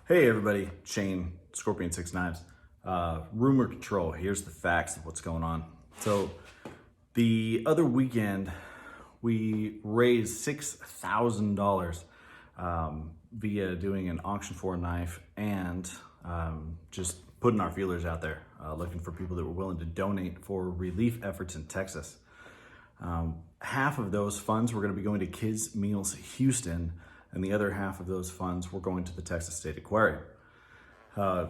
Hey everybody, Shane, Scorpion Six Knives. Rumor control, here's the facts of what's going on. So the other weekend, we raised $6,000 via doing an auction for a knife and just putting our feelers out there, looking for people that were willing to donate for relief efforts in Texas. Half of those funds were going to be going to Kids Meals Houston, and the other half of those funds were going to the Texas State Aquarium.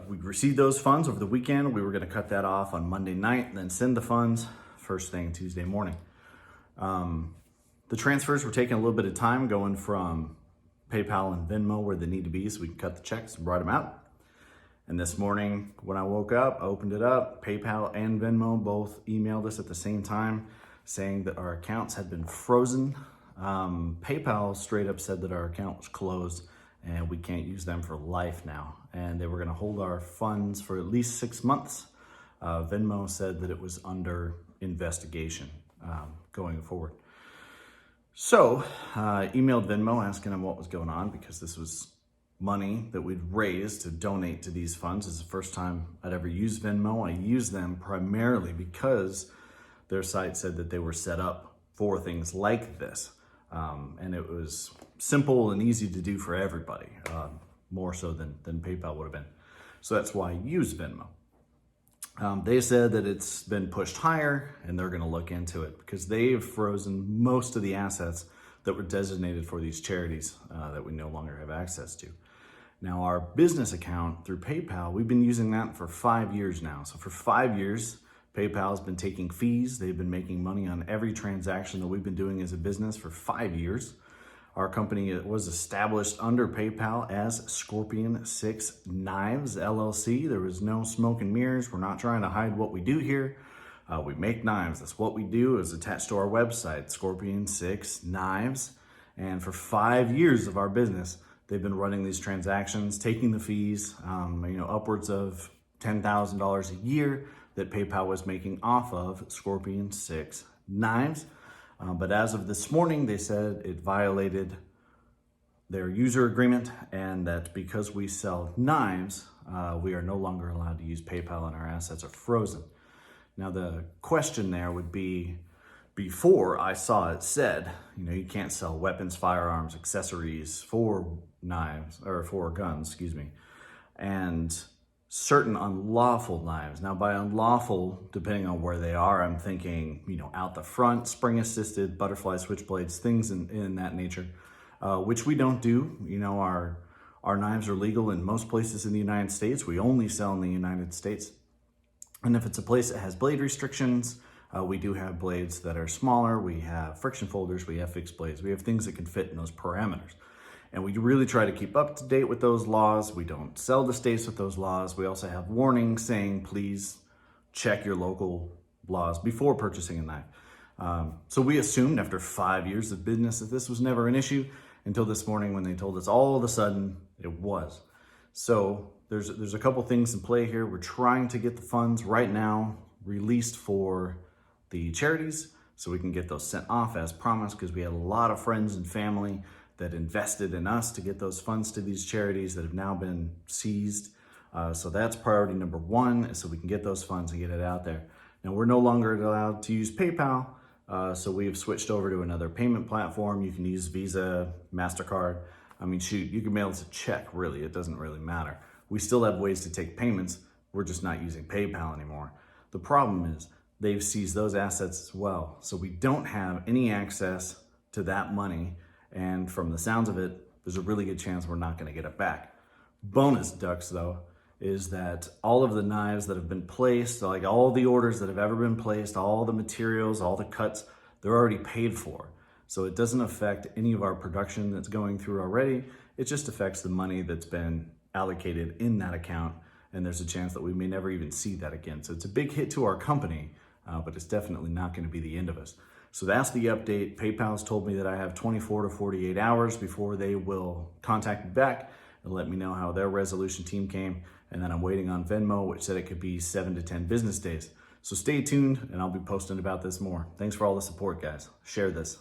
We received those funds over the weekend. We were going to cut that off on Monday night, then send the funds first thing Tuesday morning. The transfers were taking a little bit of time, going from PayPal and Venmo where they need to be so we can cut the checks and write them out. And this morning when I woke up, I opened it up, PayPal and Venmo both emailed us at the same time saying that our accounts had been frozen. PayPal straight up said that our account was closed and we can't use them for life now. And they were gonna hold our funds for at least 6 months. Venmo said that it was under investigation going forward. So emailed Venmo asking them what was going on because this was money that we'd raised to donate to these funds. This is the first time I'd ever used Venmo. I used them primarily because their site said that they were set up for things like this. And it was simple and easy to do for everybody, more so than PayPal would have been. So that's why I use Venmo. They said that it's been pushed higher and they're gonna look into it because they've frozen most of the assets that were designated for these charities that we no longer have access to. Now our business account through PayPal, we've been using that for 5 years now. So for 5 years, PayPal has been taking fees. They've been making money on every transaction that we've been doing as a business for 5 years. Our company was established under PayPal as Scorpion Six Knives LLC. There was no smoke and mirrors. We're not trying to hide what we do here. We make knives. That's what we do. It's attached to our website, Scorpion Six Knives. And for 5 years of our business, they've been running these transactions, taking the fees, upwards of $10,000 a year that PayPal was making off of Scorpion Six Knives. But as of this morning, they said it violated their user agreement and that because we sell knives, we are no longer allowed to use PayPal and our assets are frozen. Now the question there would be, before I saw it said, you can't sell weapons, firearms, accessories for knives, or for guns, and certain unlawful knives. Now by unlawful, depending on where they are, I'm thinking, out the front, spring assisted, butterfly switchblades, things in that nature, which we don't do. Our knives are legal in most places in the United States. We only sell in the United States. And if it's a place that has blade restrictions, we do have blades that are smaller. We have friction folders, we have fixed blades. We have things that can fit in those parameters. And we really try to keep up to date with those laws. We don't sell to states with those laws. We also have warnings saying, please check your local laws before purchasing a knife. So we assumed after 5 years of business that this was never an issue until this morning when they told us all of a sudden it was. So there's a couple things in play here. We're trying to get the funds right now released for the charities so we can get those sent off as promised, because we had a lot of friends and family that invested in us to get those funds to these charities that have now been seized. So that's priority number one, so we can get those funds and get it out there. Now we're no longer allowed to use PayPal, so we have switched over to another payment platform. You can use Visa, MasterCard. You can mail us a check, really. It doesn't really matter. We still have ways to take payments. We're just not using PayPal anymore. The problem is they've seized those assets as well. So we don't have any access to that money. And from the sounds of it, there's a really good chance we're not gonna get it back. Bonus ducks though, is that all of the knives that have been placed, like all the orders that have ever been placed, all the materials, all the cuts, they're already paid for. So it doesn't affect any of our production that's going through already. It just affects the money that's been allocated in that account. And there's a chance that we may never even see that again. So it's a big hit to our company, but it's definitely not gonna be the end of us. So that's the update. PayPal's told me that I have 24 to 48 hours before they will contact me back and let me know how their resolution team came. And then I'm waiting on Venmo, which said it could be 7 to 10 business days. So stay tuned and I'll be posting about this more. Thanks for all the support, guys. Share this.